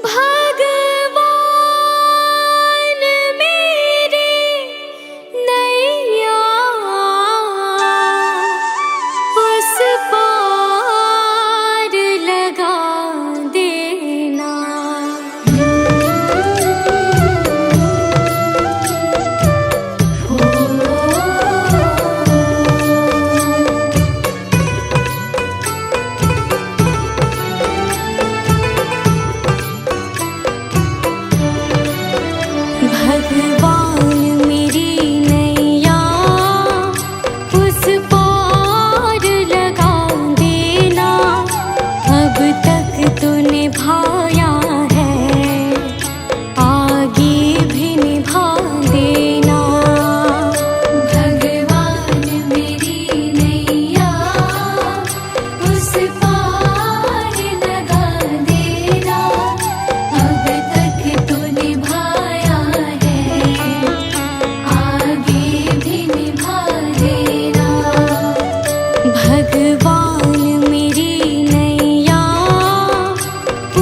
भगवान मेरे नैया उस पार लगा देना। भगवान मेरी नैया उस पार लगा देना। अब तक तो निभाया है, आगे भी निभा देना। भगवान मेरी नैया उस पार लगा देना। अब तक तो निभाया है, आगे भी निभा देना। भगवान मेरी नैया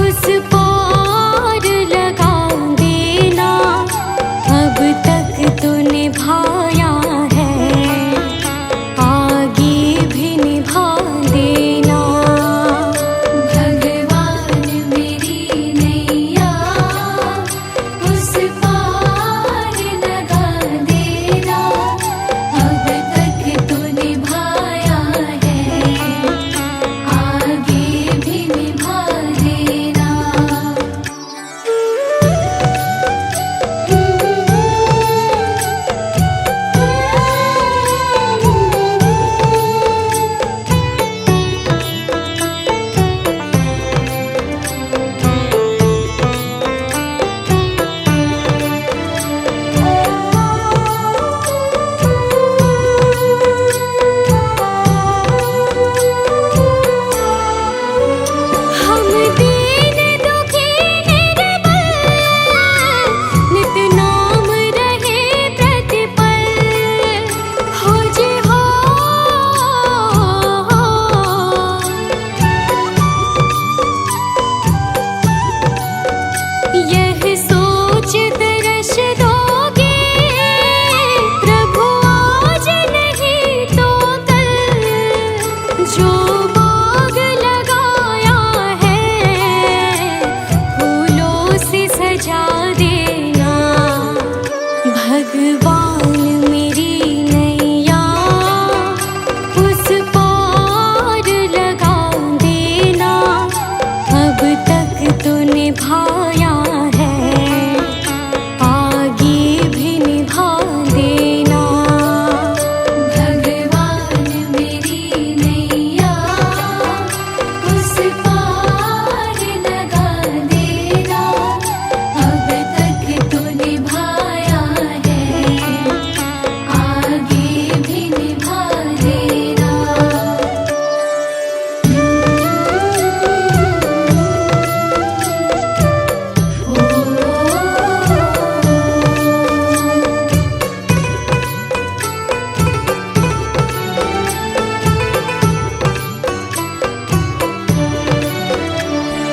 उस पार लगा देना। अब तक तो निभाया है, आगे भी निभा देना। भगवान मेरी नैया उस पार लगा देना। अब तक तो निभाया है, आगे भी निभा देना। हम दीन दुखी निर्बल, नित नाम रहे प्रतिपल। हो जी हो, यह सोच दर्श दोगे प्रभु आज नहीं तो कल। जो बाग लगाया है फूलों से सजा देना। भगवान मेरी नैया उस पार लगा देना। अब तक तो निभाया है, आगे भी निभा देना। भगवान मेरी नैया उस पार लगा देना। अब तक तो निभाया है, आगे भी निभा देना।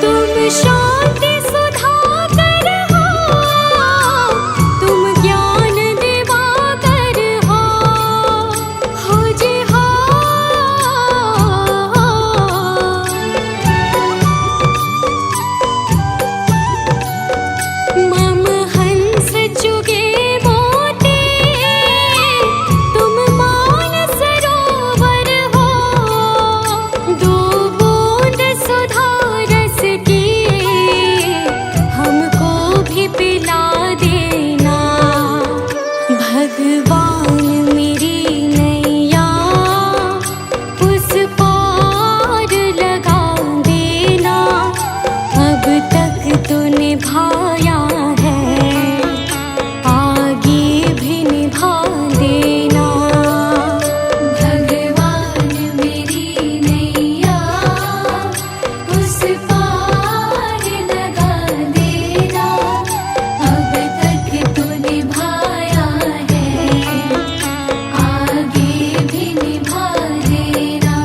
तुम शांति सुधाकर हो, तुम ज्ञान दिवाकर हो। हो जी हो, मम हंस चुगे मोती, तुम मान सरोवर हो। दो बूंद सुधा रस की हमको भी पिला देना। भगवान मेरी नैया उस पार लगा देना। अब तक तो निभाया है, आगे भी निभा देना। भगवान मेरी नैया उस पार लगा देना। अब तक तो निभाया है, आगे भी निभा देना।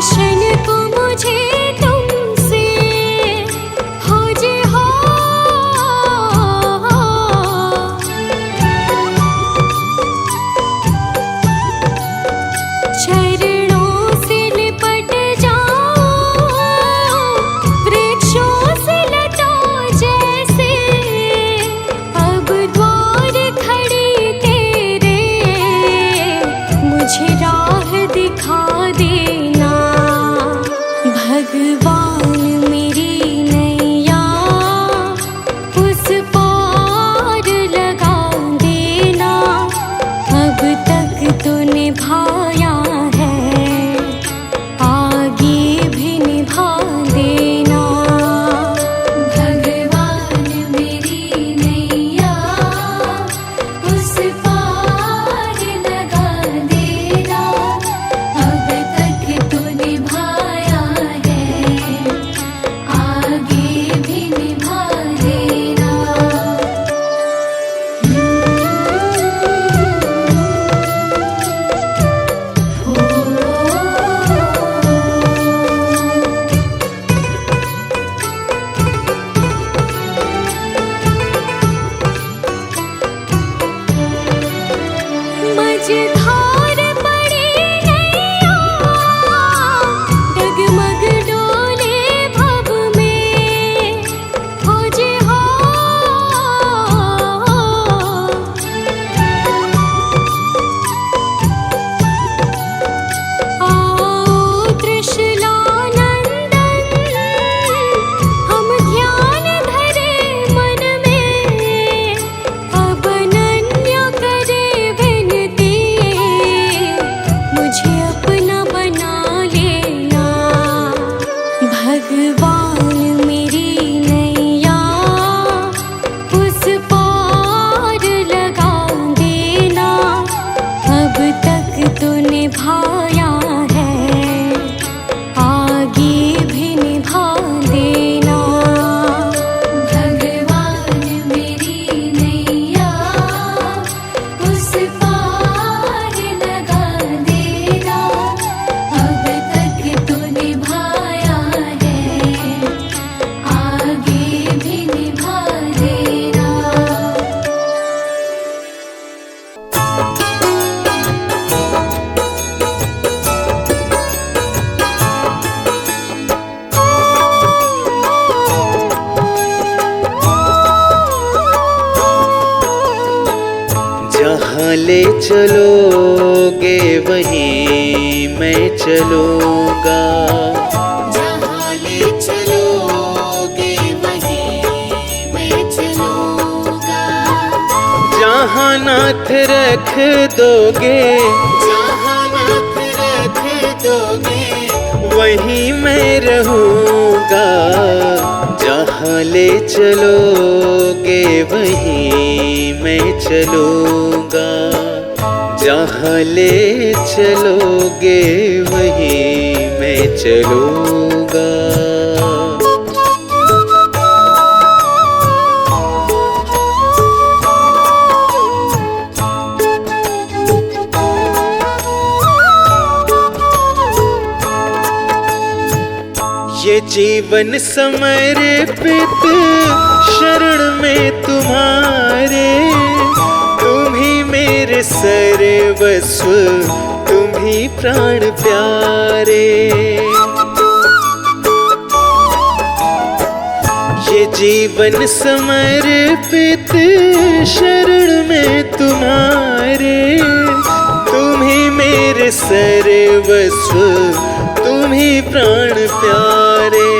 दर्शन को मुझे तुमसे हो जे हो। चरणों से लिपट जाऊं वृक्षों से लटों जैसे, अब द्वार खड़ी तेरे मुझे राह दिखा देना। भगवान मेरी नैया उस पार लगा देना। अब तक तो निभाया है, आगे भी निभा देना। भगवान मेरी नैया उस पार लगा देना। अब तक तो निभाया है, आगे भी निभा देना। मझधार पड़ी नैया डगमग डोले भव में हो जे हो। आओ त्रिशूलानंदन हम ध्यान धरे मन में। अब अनन्य करे विनती मुझे अपना बना लेना। भगवान मेरी नैया उस पार लगा देना। अब तक तो निभाया है, आगे भी निभा देना। भगवान मेरी नैया उस पार लगा देना। अब तक तो निभाया है, आगे भी निभा देना। जहाँ ले चलोगे वहीं मैं चलूँगा। जहाँ ले चलोगे वहीं मैं चलूँगा। जहाँ नाथ रख दोगे जहाँ नाथ रख दोगे वहीं मैं रहूँगा। जहाँ ले चलोगे वहीं मैं चलूँगा। जहाँ ले चलोगे वहीं मैं चलूँगा। ये जीवन समर्पित शरण में तुम्हारे। तुम ही मेरे सर्वस्व, तुम ही प्राण प्यारे। ये जीवन समर्पित शरण में तुम्हारे। तुम ही मेरे सर्वस्व, तुम ही प्राण प्यारे।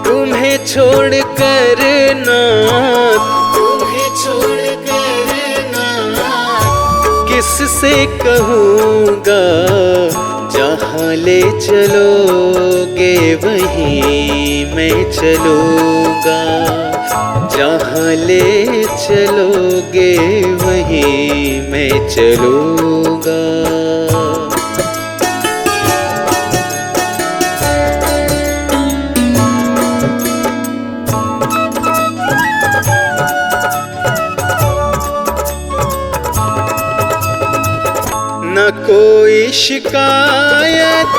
तुम्हें छोड़ कर नाथ, तुम्हें छोड़ कर नाथ किससे कहूँगा। जहाँ ले चलोगे वहीं मैं चलूँगा। जहाँ ले चलोगे वहीं मैं चलूँगा। न कोई शिकायत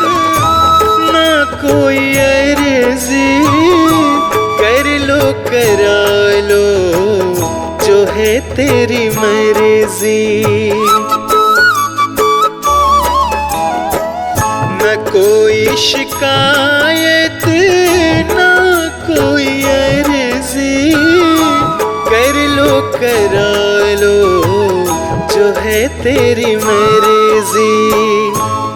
तेरी मर्जी। न कोई शिकायत ना कोई अर्जी, कर लो करा लो जो है तेरी मर्जी।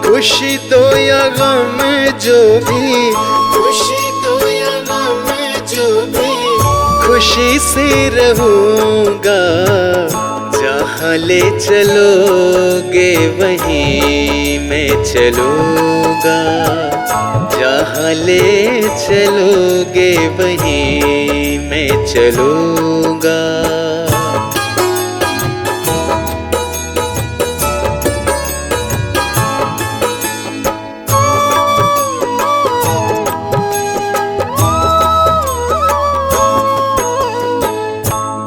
खुशी दो या गम जो भी, खुशी दो या गम जो भी, खुशी से रहूँगा। जहाँ ले चलोगे वहीं मैं चलूँगा। जहाँ ले चलोगे वहीं मैं चलूँगा।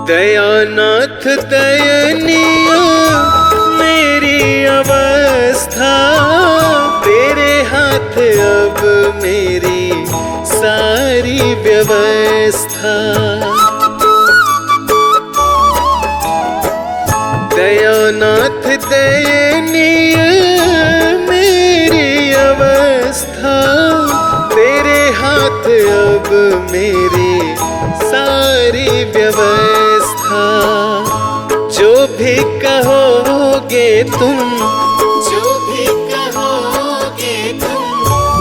दयानाथ दयनीय मेरी अवस्था, तेरे हाथ अब मेरी सारी व्यवस्था। दयानाथ दयनीय मेरी अवस्था, तेरे हाथ अब मेरी सारी व्यवस्था। जो भी कहोगे तुम, जो भी कहोगे तुम,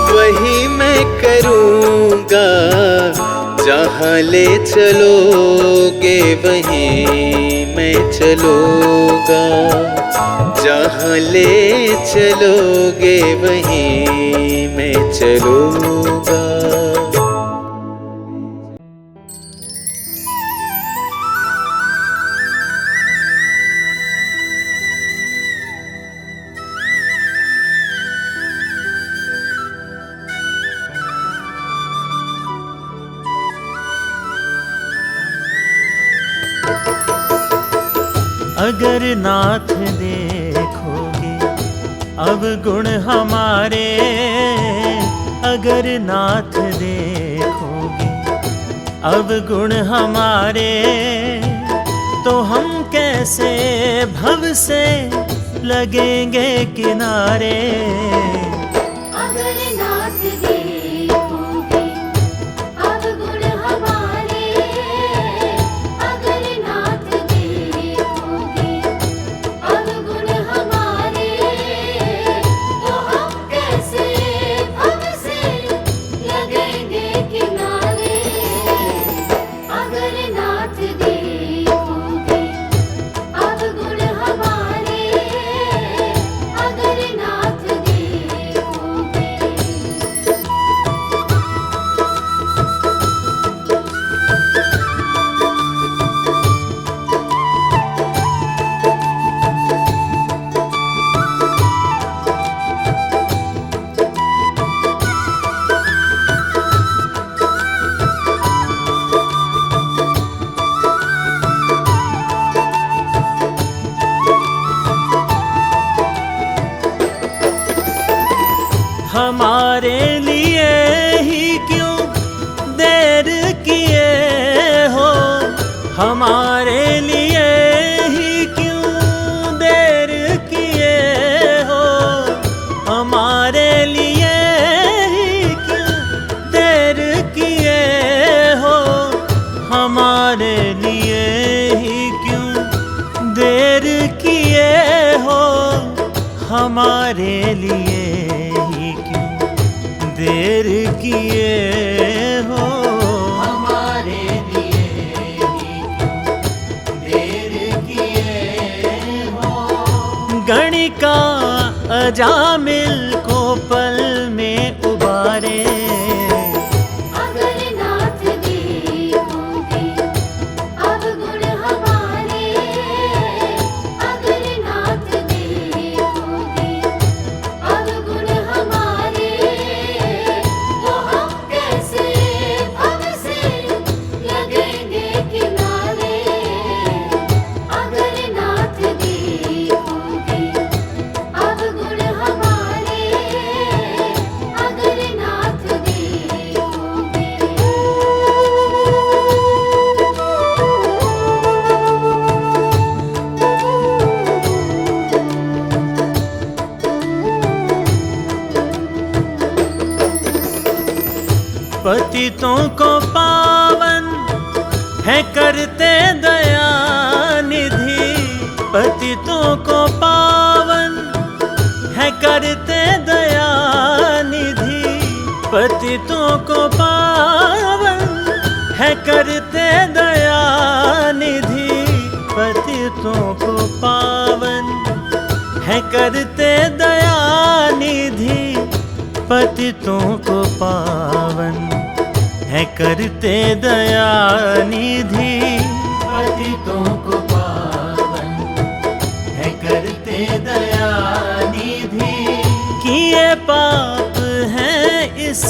वही मैं करूँगा। जहाँ ले चलोगे वहीं मैं चलूँगा। जहाँ ले चलोगे वहीं मैं चलूँगा। अगर नाथ देखोगे अब गुण हमारे, अगर नाथ देखोगे अब गुण हमारे, तो हम कैसे भव से लगेंगे किनारे। अगर नाथ देखोगे अब गुण हमारे, अगर नाथ देखोगे अब गुण हमारे, तो हम कैसे भव से लगेंगे किनारे। अगर नाथ देखोगे अब गुण हमारे, अगर नाथ देखोगे। हमारे लिए ही क्यों देर किए हो, हमारे लिए ही क्यों देर किए हो, हमारे लिए ही क्यों देर किए हो, हमारे लिए ही क्यों देर किए हो, हमारे लिए देर किए हो, हमारे लिए ही क्यों देर किए हो। गणिका अजामिल को पल में उबारे, अगर नाथ देखोगे अब गुण हमारे, अगर नाथ देखोगे अब गुण हमारे, तो हम कैसे भव से लगेंगे किनारे। अगर नाथ देखोगे अब गुण हमारे, पतितों को पावन है करते दया निधि, पतितों को पावन है करते दया निधि, पतितों को पावन है करते दया निधि, पतितों को पावन है करते दया निधि, पतितों को पावन है करते दया निधि, पतितों को पावन है करते दया निधि। किए पाप हैं इस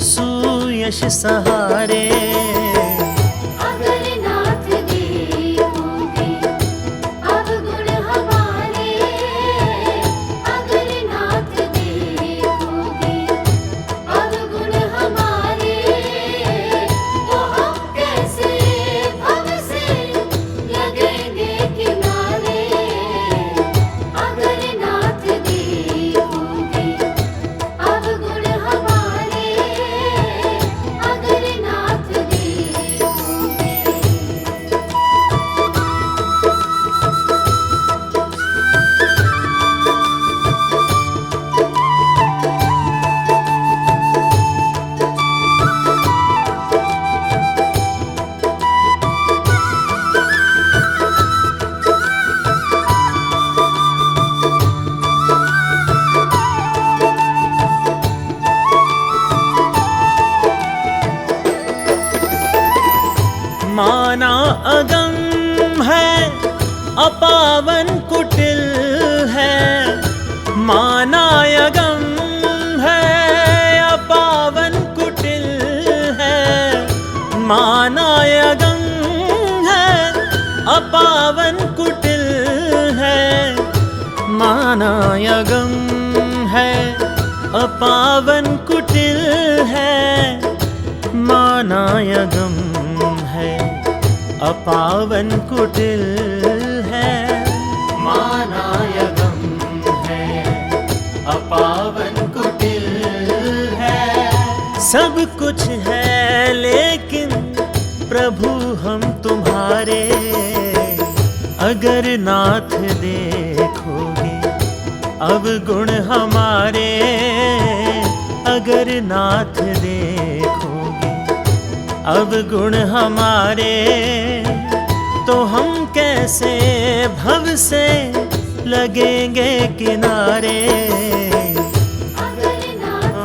सुयश सहारे, अगर नाथ देखोगे अवगुण हमारे, अगर नाथ देखोगे अवगुण हमारे, तो हम कैसे भव से लगेंगे किनारे। अगर नाथ देखोगे अवगुण हमारे, अगर नाथ देखोगे। माना अगम है अपावन कुटिल है, माना अगम है अपावन कुटिल है, माना अगम है अपावन कुटिल है, माना अगम है अपावन कुटिल है, माना अगम है अपावन कुटिल है, माना अगम है अपावन कुटिल है। सब कुछ है लेकिन प्रभु हम तुम्हारे, अगर नाथ देखोगे अवगुण हमारे, अगर नाथ देखोगे अवगुण हमारे, तो हम कैसे भव से लगेंगे किनारे। अगर नाथ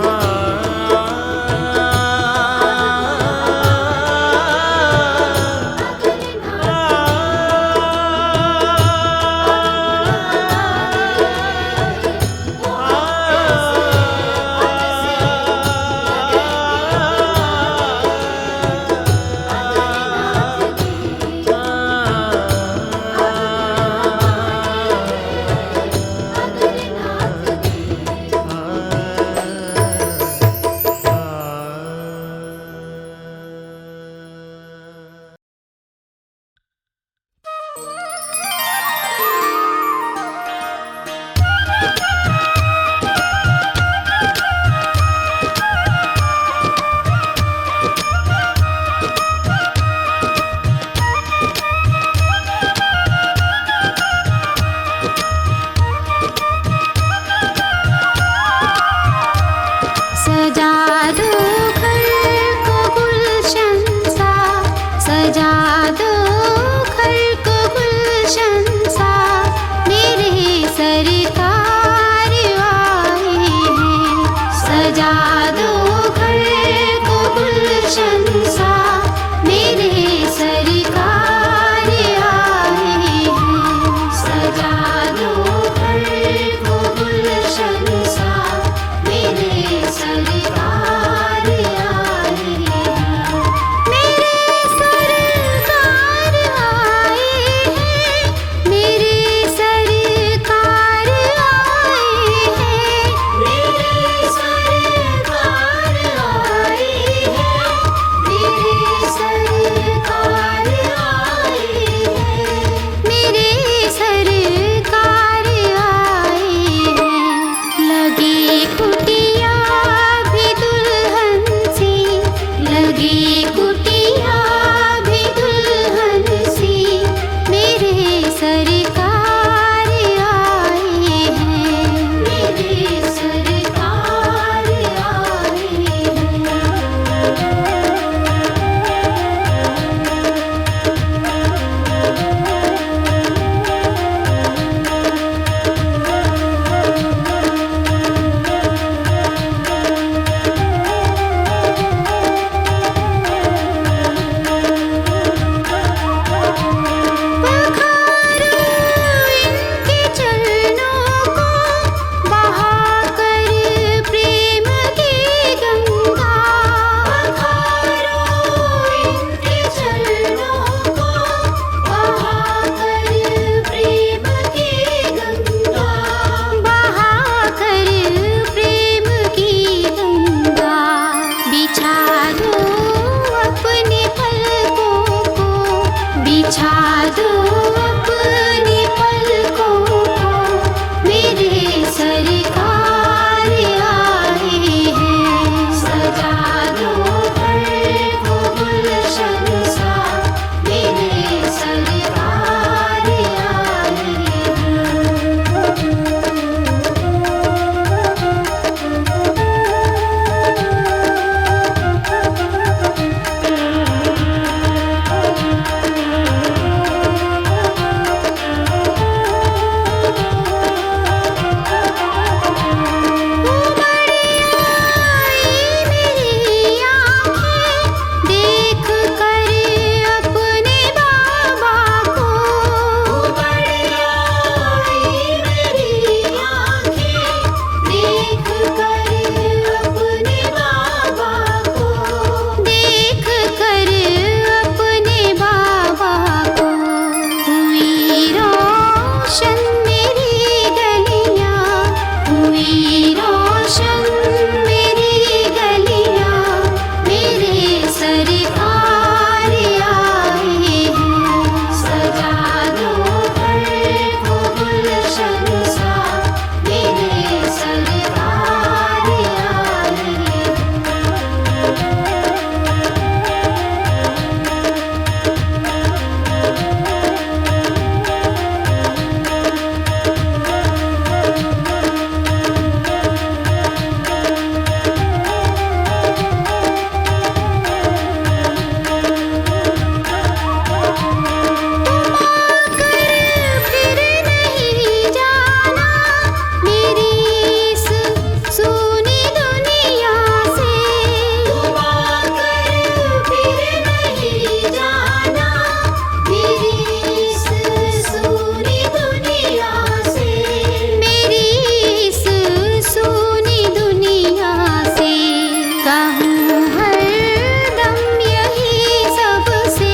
कहूँ हरदम यही सबसे,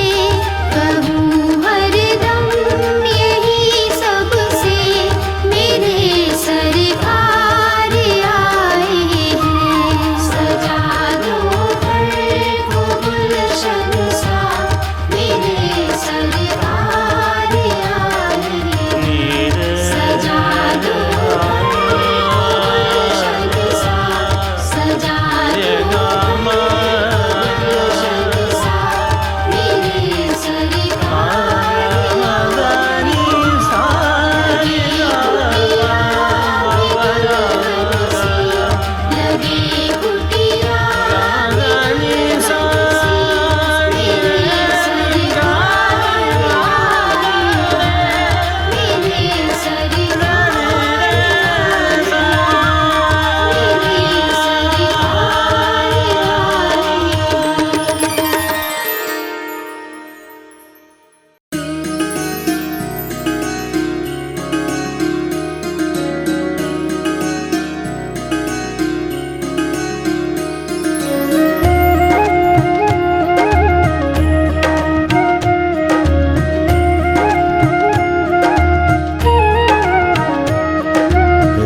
कहूँ हरदम यही सबसे, मेरे सरकार आए हैं। सजा दो घर को गुलशन सा, मेरे सरकार आए हैं। सजा दो गुलशन सा, सजा दो गुलशन सा, मेरे सरकार लगे कुटिया मेरे सरकार मेरे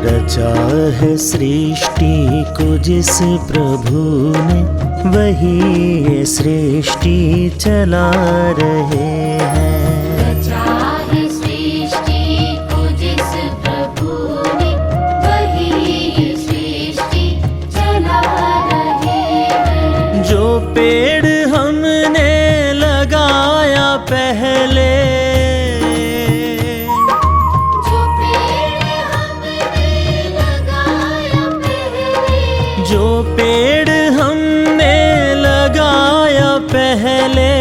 रचा है सृष्टि को जिस प्रभु ने, वही ये सृष्टि चला रहे हैं। चाहे सृष्टि को जिस प्रभु ने, वही ये सृष्टि चला रहे हैं। जो पेड़ हमने लगाया पहले, जो पेड़ हमने लगाया पहले, जो पेड़ हमने लगाया पहले,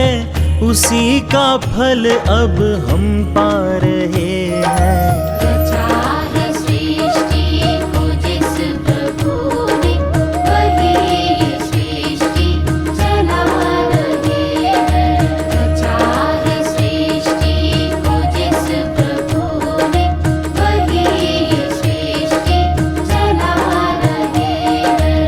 उसी का फल अब हम पा रहे हैं। चाहे सृष्टि को जिस प्रभु ने, वही ये सृष्टि चला रहे हैं। चाहे सृष्टि को जिस प्रभु ने, वही ये सृष्टि चला रहे हैं।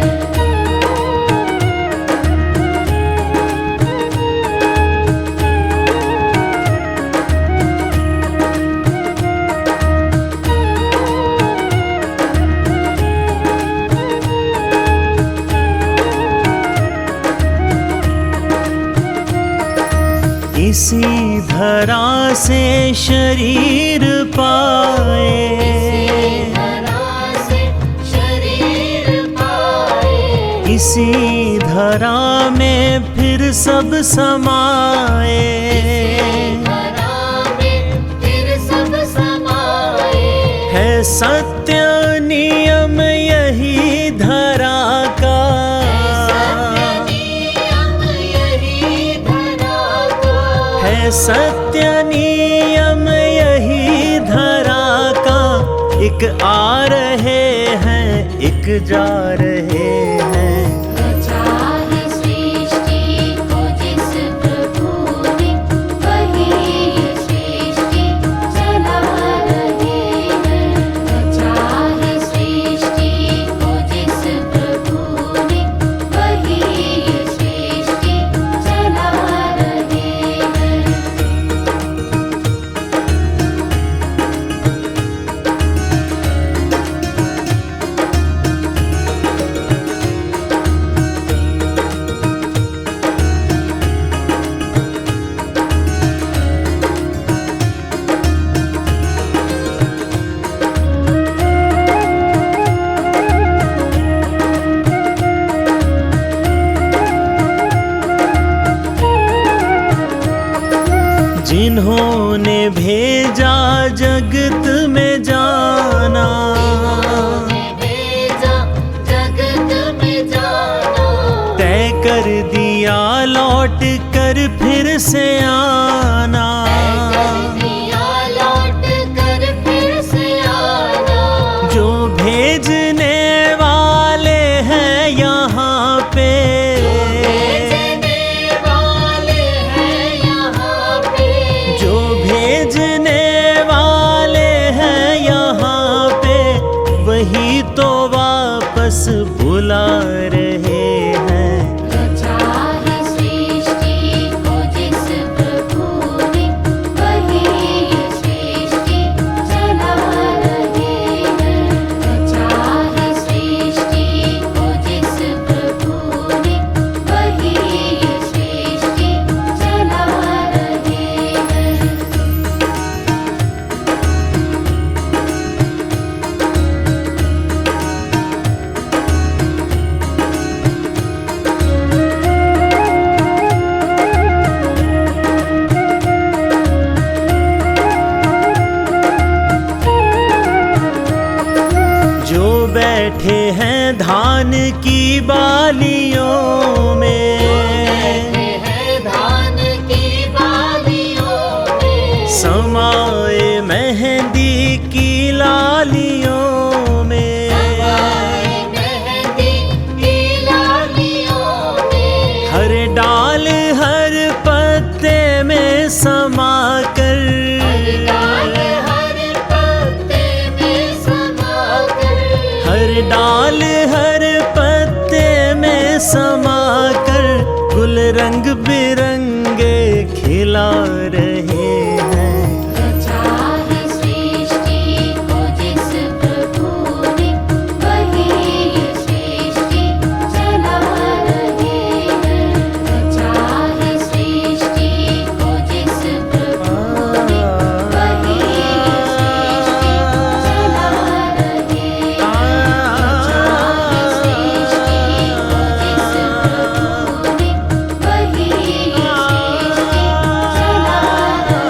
इसी धरा से शरीर पाए, धरा से शरीर पाए, इसी धरा में फिर सब समाए। धरा में फिर सब समाए। है सत्य नियम यही धरा का, नियम यही धरा का, है सत्य नियम यही धरा का। एक आ रहे हैं, एक जा रहे हैं। चाहे सृष्टि को जिस प्रभु ने, वही ये सृष्टि चला रहे हैं। चाहे सृष्टि को जिस प्रभु ने, वही ये सृष्टि चला रहे हैं। जिन्होंने भेजा जगत में जाना, भेजा जगत में जाना, तय कर दिया लौट कर फिर से आना। दिया लौट कर फिर से आना। जो भेजने वाले हैं यहाँ पे, भेजने वाले हैं यहाँ पे, जो भेजने वाले हैं यहाँ पे, वही तो वापस बुला रहे हैं। की बालियों में, है धान की बालियों में, समाए मेहंदी की लालियों में, मेहंदी की लालियों में, हर डाल हर पत्ते में समाकर, डाल हर पत्ते में समाकर, हर डाल हर पत्ते में समाकर गुल रंग बिरंगे खिला रहे हैं। रचा है सृष्टि को जिस प्रभु ने, वही ये सृष्टि चला रहे हैं। रचा है सृष्टि को जिस प्रभु ने, वही ये सृष्टि चला रहे हैं। रचा है सृष्टि को जिस प्रभु ने, वही ये सृष्टि चला रहे हैं।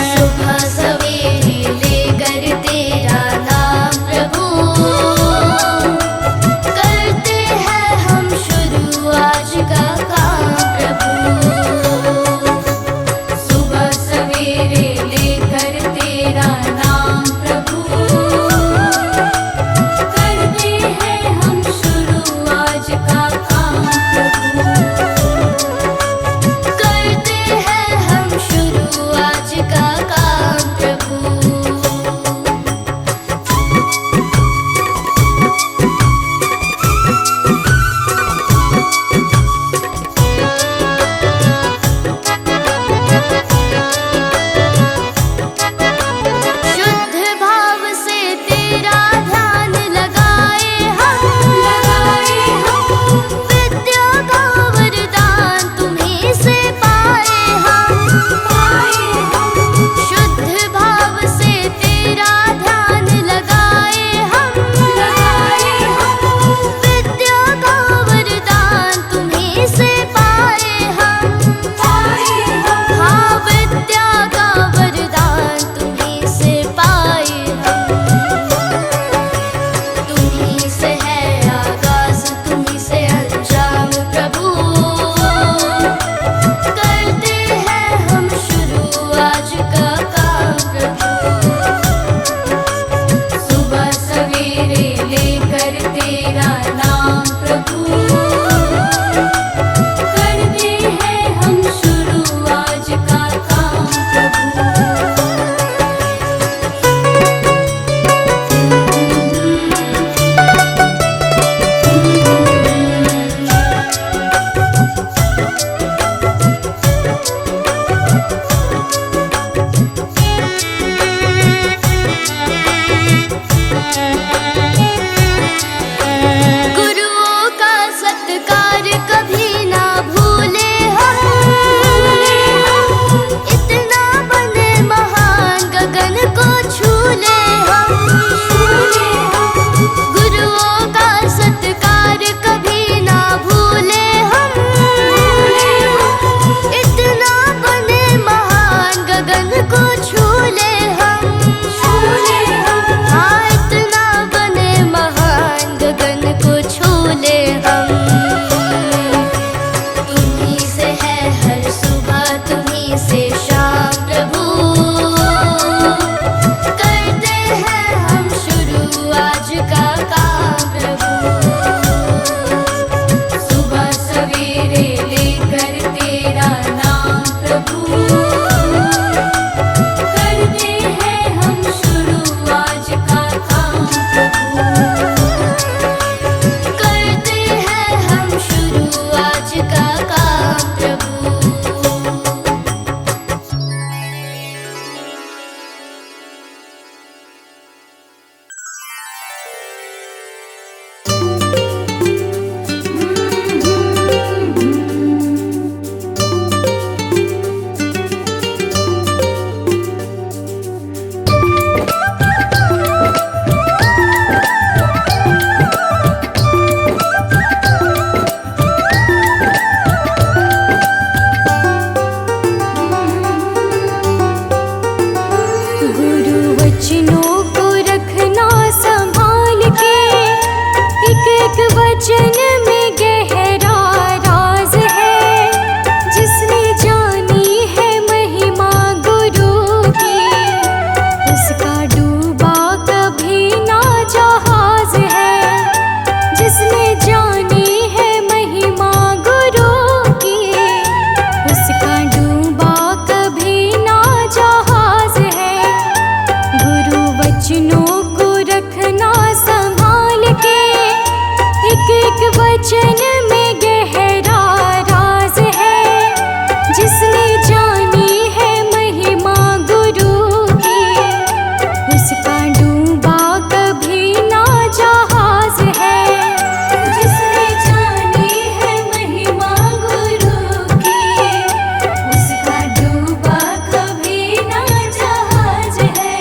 सुबह सवेरे लेकर तेरा नाम प्रभु, करते हैं हम शुरू आज का काम प्रभु। सुबह सवेरे लेकर तेरा नाम प्रभु, करते हैं हम शुरू आज का काम प्रभु, करते हैं हम शुरू आज का काम प्रभु। शुद्ध भाव से तेरा ध्यान लगाए हम, विद्या का वरदान तुम्हीं से पाए हम। शुद्ध भाव से तेरा ध्यान लगाए हम, विद्या का वरदान तुम्हीं से पाए हम। हाँ, विद्या का वरदान तुम्हीं से पाए हम। तुम्हीं से है आगाज, तुम्हीं से अंजाम प्रभु, करते हैं हम शुरू आज का काम प्रभु। सुबह सवेरे लेकर तेरा नाम प्रभु, करते हैं हम शुरू आज का काम प्रभु। गुरुओं का सत्कार कभी ना भूले हम, इतना बने महान गगन को छू ले हम। गुरुओं का सत्कार कभी ना भूले हम, इतना बने महान गगन को छू ले हम। हाँ, इतना बने महान गगन को छू ले हम। तुम्हीं से है हर सुबह, तुम्हीं से शाम प्रभु, करते हैं हम शुरू आज का काम प्रभु। सुबह सवेरे लेकर तेरा नाम प्रभु, करते हैं हम शुरू आज का काम प्रभु, करते हैं हम शुरू आज का काम प्रभु। गुरु वचनों को रखना संभाल के, एक एक वचन में गहरा राज है। जिसने जानी है महिमा गुरु की, उसका डूबा कभी ना जहाज है। जिसने जानी है महिमा गुरु की, उसका डूबा कभी ना जहाज है। गुरु वचनों को रखना संभाल के, एक एक वचन में गहरा राज है। जिसने जानी है महिमा गुरु की, उसका डूबा कभी ना जहाज है। जिसने जानी है महिमा गुरु की, उसका डूबा कभी ना जहाज है।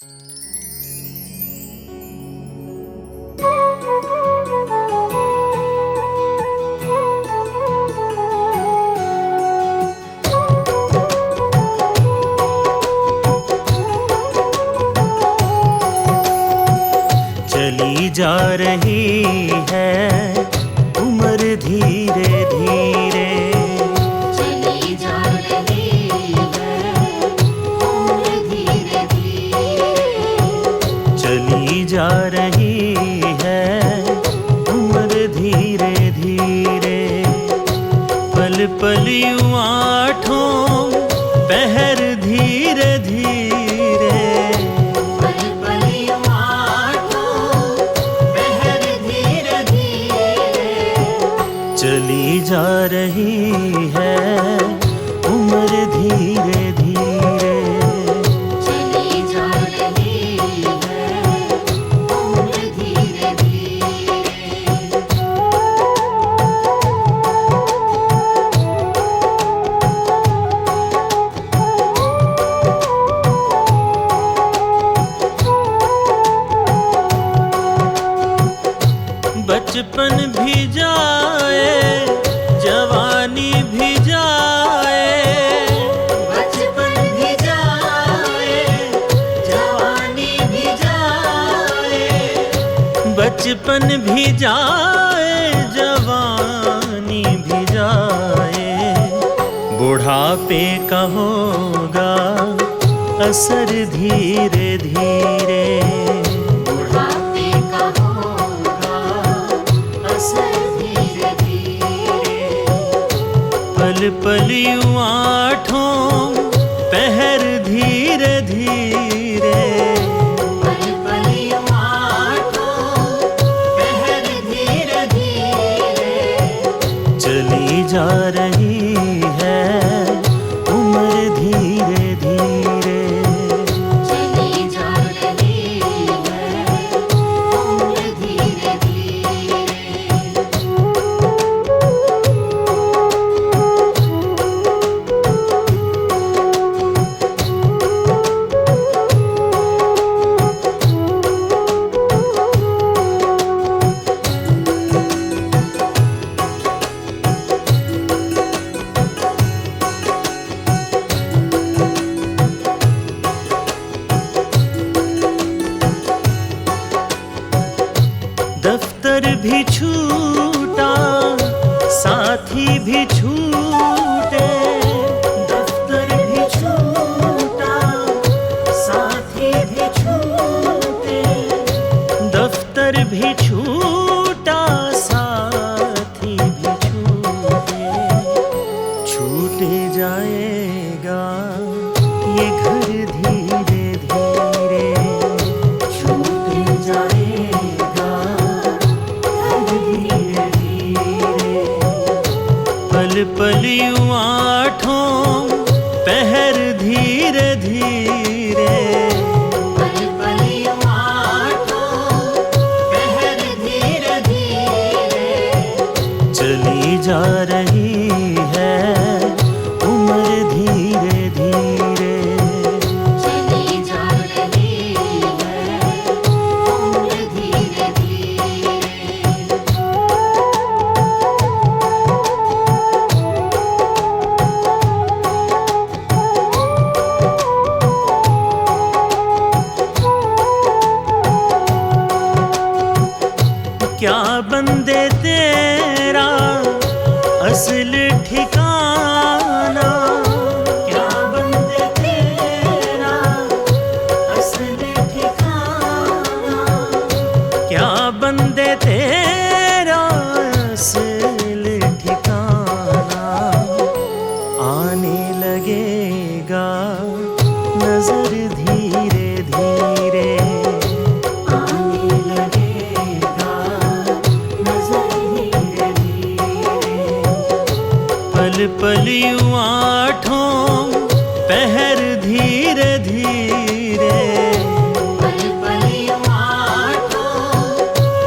चली जा रही है उम्र धीरे धीरे, चली जा रही है उम्र धीरे धीरे, चली जा रही है उम्र धीरे धीरे। पल पल यूं आठों पहर धीरे धीरे, पल पल यूं आठों पहर धीरे धीरे, चली जा रही है उम्र धीरे धीरे। चली जा रही है उम्र धीरे धीरे। बचपन भी जाए जवानी भी जाए, बचपन भी जाए जवानी भी जाए, बचपन भी जाए जवानी भी जाए। बुढ़ापे का होगा असर धीरे धीरे, बुढ़ापे का होगा असर धीरे धीरे। पल पल यूं आठों पहर धीरे धीरे, पल पल यूं आठों पहर धीरे धीरे, चली जा रही है उम्र धीरे धीरे। चली जा रही है उम्र धीरे धीरे। दफ्तर भी छूटा साथी भी छूटे, दफ्तर भी छूटा साथी भी छूटे, दफ्तर भी छूटा साथी भी छूटे। छूटे जाएगा ये घर धीरे धीरे, छूटे जाएगा घर धीरे धीरे। पल पल यूं आठों पहर धीरे धीरे, पल पल यूं आठों पहर धीरे धीरे, चली जा रही है उम्र धीरे धीरे। चली जा रही है उम्र धीरे धीरे। क्या बंदे तेरा असल ठिकाना, क्या बंदे तेरा असल ठिकाना, क्या बंदे तेरा असल ठिकाना। आने लगेगा नजर धीरे धीरे, आने लगेगा नजर धीरे धीरे। पल पल यूं आठों पहर धीरे धीरे, पल पल यूं आठों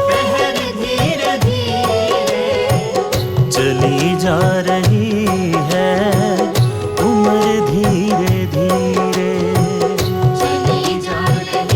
पहर धीरे धीरे, चली जा रही है उम्र धीरे धीरे। चली जा रही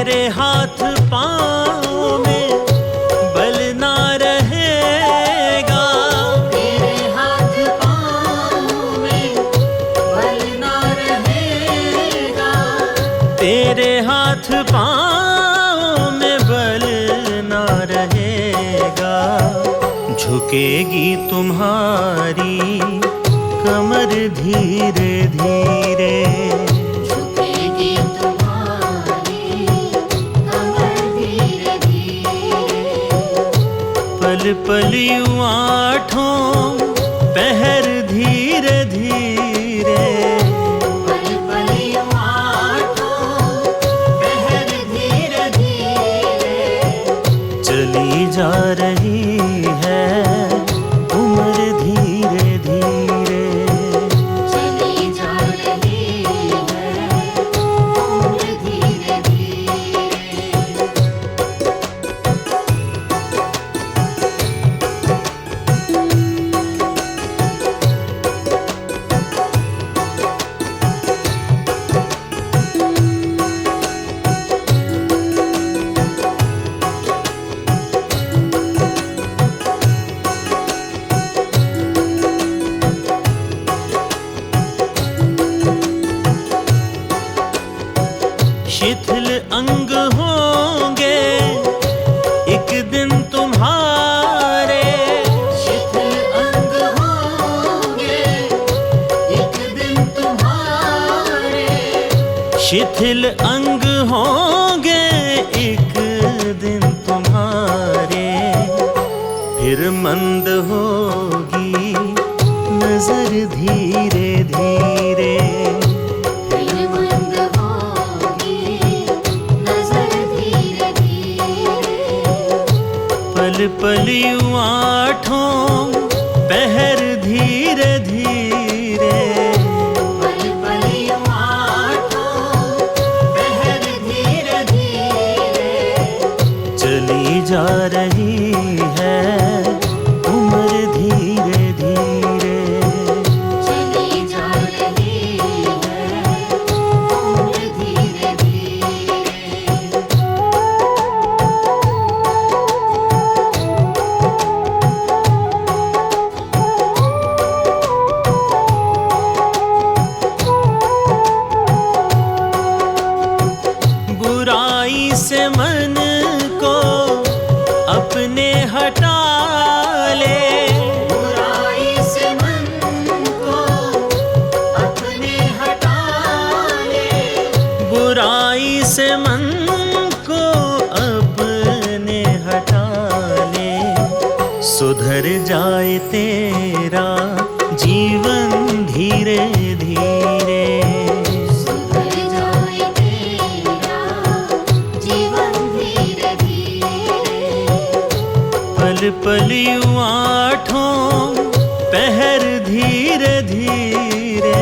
तेरे हाथ पाँव में बल ना रहेगा, तेरे हाथ पाँव में बल ना रहेगा, तेरे हाथ पाँव में बल ना रहेगा। झुकेगी तुम्हारी कमर धीरे धीरे, झुकेगी तुम्हारी कमर धीरे धीरे, पल पल यूं आठों पहर धीरे धीरे, पल पल यूं आठों पहर धीरे धीरे, चली जा रही है उम्र धीरे धीरे। चली जा रही है उम्र धीरे धीरे। शिथिल अंग होंगे एक दिन तुम्हारे, शिथिल अंग होंगे एक दिन तुम्हारे, शिथिल अंग होंगे एक दिन तुम्हारे। फिर मंद होगी नजर धीरे धीरे, फिर मंद होगी नजर धीरे धीरे, पल पल यूं आठों पहर धीरे धीरे, पल पल यूं आठों पहर धीरे धीरे, चली जा रही है उम्र धीरे धीरे। चली जा रही है उम्र धीरे धीरे। बुराई से मन को अपने हटा ले, बुराई से मन को अपने हटा ले, बुराई से मन को अपने हटा ले। सुधर जाए तेरा जीवन धीरे धीरे, सुधर जाए तेरा जीवन धीरे धीरे, पल पल यूं आठों पहर धीरे धीरे,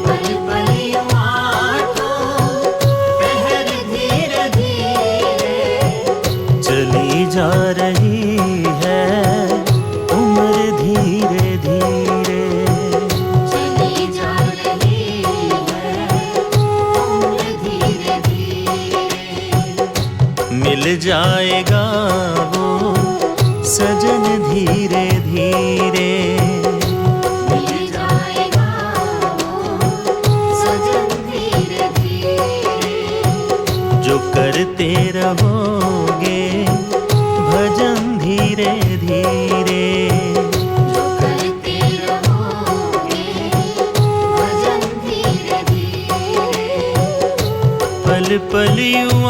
पल पल यूं आठों पहर धीरे धीरे, चली जा रही है उम्र धीरे धीरे। चली जा रही है उम्र धीरे धीरे, मिल जाएगा वो सजन धीरे धीरे, मिल जाएगा वो सजन धीरे धीरे, जो करते रहोगे भजन धीरे धीरे, जो करते रहोगे भजन धीरे धीरे, पल पल यूं